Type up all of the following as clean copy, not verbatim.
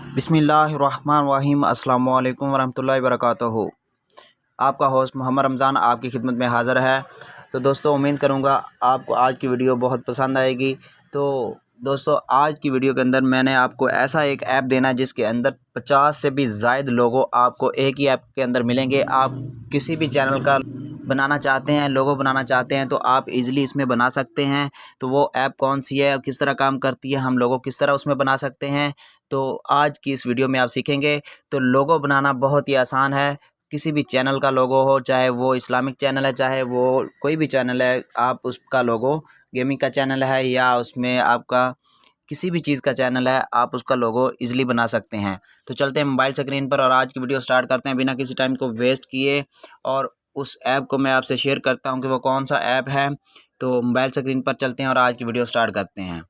बिस्मिल्लाहिर्रहमानिर्रहीम अस्सलामु अलैकुम वरहमतुल्लाहि वबरकातुहू। आपका होस्ट मोहम्मद रमज़ान आपकी खिदमत में हाज़िर है। तो दोस्तों, उम्मीद करूँगा आपको आज की वीडियो बहुत पसंद आएगी। तो दोस्तों, आज की वीडियो के अंदर मैंने आपको ऐसा एक ऐप देना है जिसके अंदर 50 से भी ज़ायद लोगो आपको एक ही ऐप के अंदर मिलेंगे। आप किसी भी चैनल का बनाना चाहते हैं, लोगो बनाना चाहते हैं, तो आप इजीली इसमें बना सकते हैं। तो वो ऐप कौन सी है, किस तरह काम करती है, हम लोगों किस तरह उसमें बना सकते हैं, तो आज की इस वीडियो में आप सीखेंगे। तो लोगो बनाना बहुत ही आसान है। किसी भी चैनल का लोगो हो, चाहे वो इस्लामिक चैनल है, चाहे वो कोई भी चैनल है, आप उसका लोगो, गेमिंग का चैनल है या उसमें आपका किसी भी चीज़ का चैनल है, आप उसका लोगो इजीली बना सकते हैं। तो चलते हैं मोबाइल स्क्रीन पर और आज की वीडियो स्टार्ट करते हैं बिना किसी टाइम को वेस्ट किए। और उस ऐप को मैं आपसे शेयर करता हूं कि वो कौन सा ऐप है। तो मोबाइल स्क्रीन पर चलते हैं और आज की वीडियो स्टार्ट करते हैं।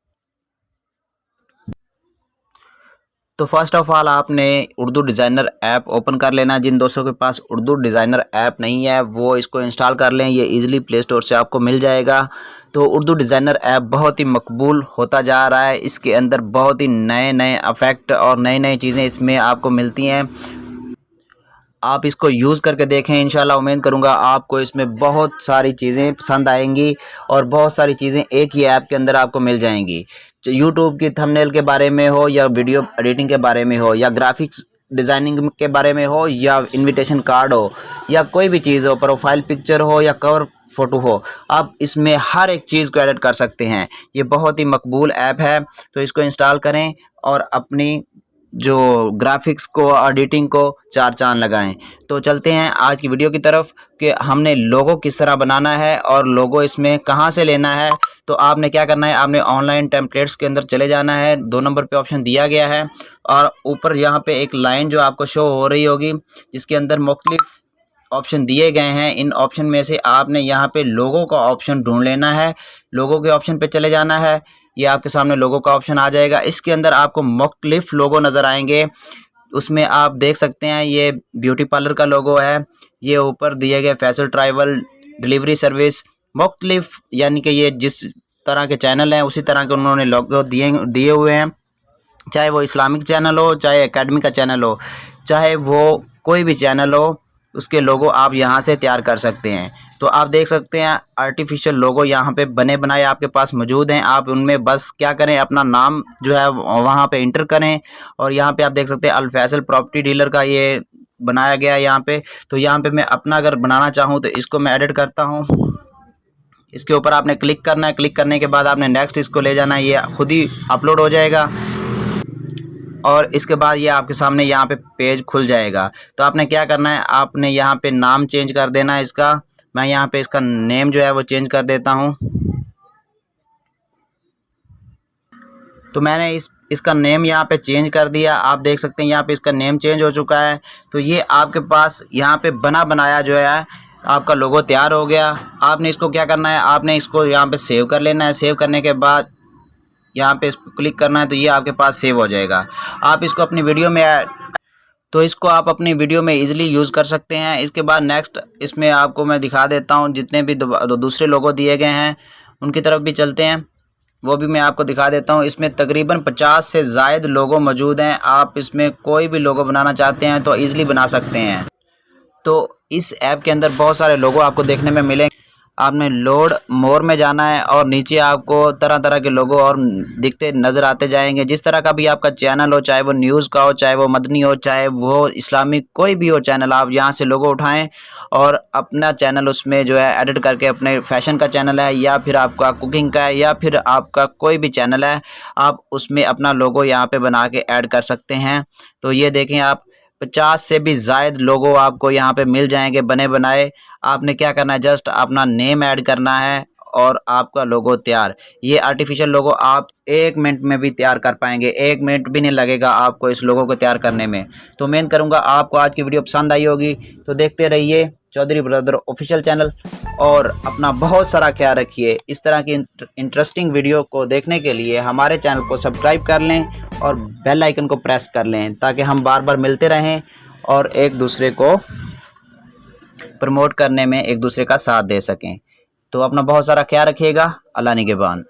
तो फर्स्ट ऑफ़ ऑल आपने उर्दू डिज़ाइनर ऐप ओपन कर लेना। जिन दोस्तों के पास उर्दू डिज़ाइनर ऐप नहीं है वो इसको इंस्टॉल कर लें, ये इजीली प्ले स्टोर से आपको मिल जाएगा। तो उर्दू डिज़ाइनर ऐप बहुत ही मकबूल होता जा रहा है। इसके अंदर बहुत ही नए नए इफ़ेक्ट और नई नई चीज़ें इसमें आपको मिलती हैं। आप इसको यूज़ करके देखें, इंशाल्लाह उम्मीद करूँगा आपको इसमें बहुत सारी चीज़ें पसंद आएंगी और बहुत सारी चीज़ें एक ही ऐप के अंदर आपको मिल जाएंगी। यूट्यूब की थंबनेल के बारे में हो या वीडियो एडिटिंग के बारे में हो या ग्राफिक्स डिज़ाइनिंग के बारे में हो या इनविटेशन कार्ड हो या कोई भी चीज़ हो, प्रोफाइल पिक्चर हो या कवर फ़ोटो हो, आप इसमें हर एक चीज़ को एडिट कर सकते हैं। ये बहुत ही मकबूल ऐप है। तो इसको इंस्टॉल करें और अपनी जो ग्राफिक्स को एडिटिंग को चार चांद लगाएं। तो चलते हैं आज की वीडियो की तरफ कि हमने लोगो किस तरह बनाना है और लोगो इसमें कहां से लेना है। तो आपने क्या करना है, आपने ऑनलाइन टेम्पलेट्स के अंदर चले जाना है। 2 नंबर पे ऑप्शन दिया गया है और ऊपर यहाँ पे एक लाइन जो आपको शो हो रही होगी जिसके अंदर मुख्तलिफ ऑप्शन दिए गए हैं। इन ऑप्शन में से आपने यहाँ पे लोगो का ऑप्शन ढूंढ लेना है। लोगो के ऑप्शन पे चले जाना है। ये आपके सामने लोगो का ऑप्शन आ जाएगा। इसके अंदर आपको मुख्तलिफ लोगो नज़र आएंगे। उसमें आप देख सकते हैं ये ब्यूटी पार्लर का लोगो है, ये ऊपर दिए गए फैसल ट्रैवल डिलीवरी सर्विस मुख्तलिफ, यानी कि ये जिस तरह के चैनल हैं उसी तरह के उन्होंने लोगो दिए हुए हैं। चाहे वो इस्लामिक चैनल हो, चाहे एकेडमी का चैनल हो, चाहे वो कोई भी चैनल हो, उसके लोगो आप यहाँ से तैयार कर सकते हैं। तो आप देख सकते हैं आर्टिफिशियल लोगो यहाँ पे बने बनाए आपके पास मौजूद हैं। आप उनमें बस क्या करें, अपना नाम जो है वहाँ पे इंटर करें और यहाँ पे आप देख सकते हैं अल फैसल प्रॉपर्टी डीलर का ये बनाया गया है यहाँ पे। तो यहाँ पे मैं अपना अगर बनाना चाहूँ तो इसको मैं एडिट करता हूँ। इसके ऊपर आपने क्लिक करना है। क्लिक करने के बाद आपने नेक्स्ट इसको ले जाना है, ये खुद ही अपलोड हो जाएगा और इसके बाद ये आपके सामने यहाँ पे पेज खुल जाएगा। तो आपने क्या करना है, आपने यहाँ पे नाम चेंज कर देना है इसका। मैं यहाँ पे इसका नेम जो है वो चेंज कर देता हूँ। तो मैंने इसका नेम यहाँ पे चेंज कर दिया। आप देख सकते हैं यहाँ पे इसका नेम चेंज हो चुका है। तो ये आपके पास यहाँ पे बना बनाया जो है आपका लोगो तैयार हो गया। आपने इसको क्या करना है, आपने इसको यहाँ पे सेव कर लेना है। सेव करने के बाद यहाँ पे इस पर क्लिक करना है तो ये आपके पास सेव हो जाएगा। आप इसको अपनी वीडियो में इसको आप अपनी वीडियो में इजीली यूज़ कर सकते हैं। इसके बाद नेक्स्ट इसमें आपको मैं दिखा देता हूँ जितने भी दूसरे लोगो दिए गए हैं उनकी तरफ भी चलते हैं, वो भी मैं आपको दिखा देता हूँ। इसमें तकरीबन 50 से ज़ायद लोगो मौजूद हैं। आप इसमें कोई भी लोगो बनाना चाहते हैं तो ईज़िली बना सकते हैं। तो इस ऐप के अंदर बहुत सारे लोगो आपको देखने में मिलेंगे। आपने लोड मोर में जाना है और नीचे आपको तरह तरह के लोगो और दिखते नज़र आते जाएंगे। जिस तरह का भी आपका चैनल हो, चाहे वो न्यूज़ का हो, चाहे वो मदनी हो, चाहे वो इस्लामिक कोई भी हो चैनल, आप यहाँ से लोगो उठाएं और अपना चैनल उसमें जो है एडिट करके, अपने फैशन का चैनल है या फिर आपका कुकिंग का है या फिर आपका कोई भी चैनल है, आप उसमें अपना लोगो यहाँ पर बना के ऐड कर सकते हैं। तो ये देखें आप 50 से भी ज़ायद लोगो आपको यहाँ पे मिल जाएंगे बने बनाए। आपने क्या करना है, जस्ट अपना नेम ऐड करना है और आपका लोगो तैयार। ये आर्टिफिशियल लोगो आप 1 मिनट में भी तैयार कर पाएंगे, 1 मिनट भी नहीं लगेगा आपको इस लोगो को तैयार करने में। तो उम्मीद करूँगा आपको आज की वीडियो पसंद आई होगी। तो देखते रहिए चौधरी ब्रदर ऑफिशियल चैनल और अपना बहुत सारा ख्याल रखिए। इस तरह की इंटरेस्टिंग वीडियो को देखने के लिए हमारे चैनल को सब्सक्राइब कर लें और बेल आइकन को प्रेस कर लें ताकि हम बार बार मिलते रहें और एक दूसरे को प्रमोट करने में एक दूसरे का साथ दे सकें। तो अपना बहुत सारा ख्याल रखिएगा। अल्लाह निगहबान।